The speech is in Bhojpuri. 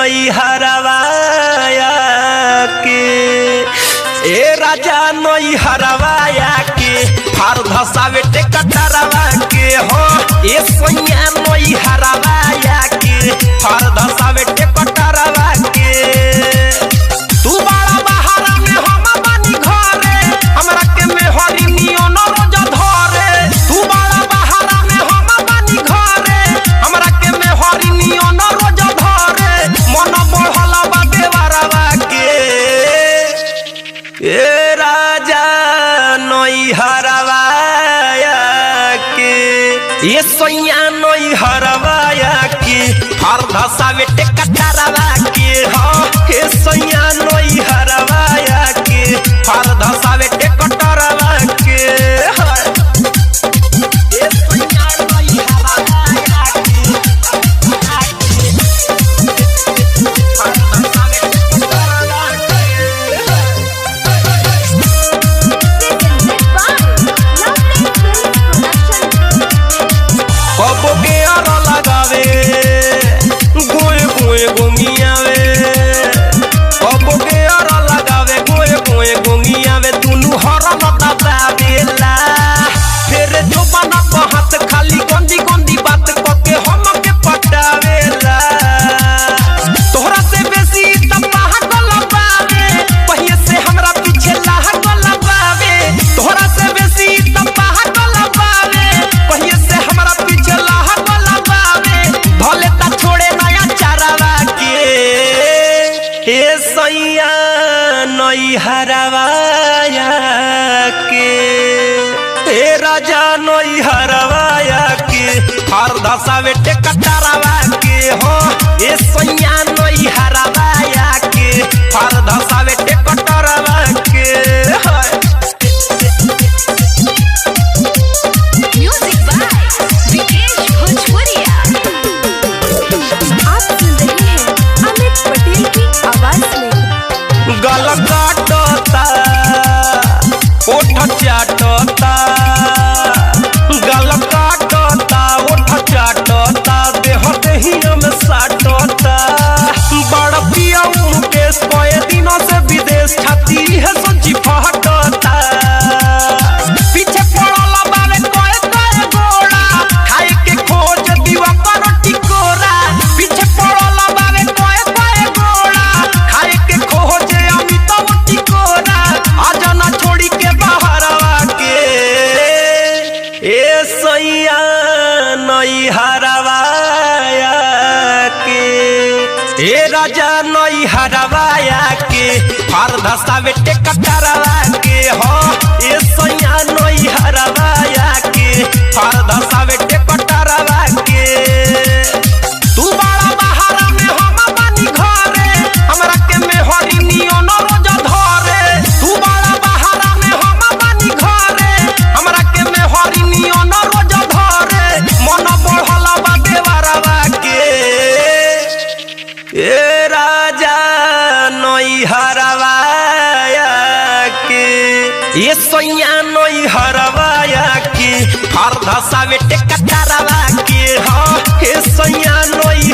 नई हरवाया के ए राजा नई हरवाया के फार धसावे टेकटरवा के हो ए सोनिया नई हरवाया के फार धसावे टेकटरवा के तू बड़ा बहारा में हम बानी घरे हमरा के में हरी नियो न रोज धरे तू बड़ा बहारा में हम बानी घरे हमरा के में हरी नियो न रोज धरे मन बढ़ला बा देवरवा के ए राजा नई हरवाया के ये सोनिया नई हरवाया के फार धसावे टेकटरवा के हो हे सोनिया नई हरवाया के फार धसावे टेकटरवा के ये सोनिया नई हरवाया के फार धसावे टेकटरवा कबो के आर लगावे गोए गोए गोंगियावे कबो के आर लगावे गोए गोए गोंगियावे दुनु हरन दबावेला फिर जो बना हाथ खाली गंदी गंदी बात कके हम के पटावेला तोहरा से बेसी तबाह गलबावे पहिए से हमरा पीछे लाह गलबावे तोहरा से बेसी तबाह गलबावे पहिए से हमरा पीछे लाह गलबावे भले ता छोड़े नया चारावा के हे सैया नई हरवाया के हे राजा नई हरवाया के हर धसावे टेकटरवा के हो ए सैया नई हरवाया के हर धसावे टेकटरवा के म्यूजिक बाय विकेश भोजपुरिया। आप सुन रहे हैं अमित पटेल की आवाज में। गल काटता ओठ चाटता गल काटता ओठ चाटता देह देहिया में साटता बड़ पिया मुकेश कए दिनों से विदेश छाती है सच्ची फहटता पीछे पड़ला बावे कए कए गोड़ा खाए के खोज दीवा पर टिकोरा पीछे पड़ला बावे कए कए गोड़ा खाए के खोज अमित टिकोरा आजा ना छोड़ी के बाहरवा के ए सैया नई हरवाया के ए राजा नई हरवाया के फार धसावे टेकटरवा के हो ए सैया नई हरवाया के फार धसावे टेकटरवा के तू बड़ा बहारा में हम बानी घरे हमरा के में हरी नियो न रोज धरे तू बड़ा बहारा में हम बानी घरे हमरा के में हरी नियो न रोज धरे मन बढ़ला बा देवरवा के ए राजा नई हरवाया के ये सोनिया नई हरवाया के फार धसावे टेकटरवा के हो हे सोनिया नई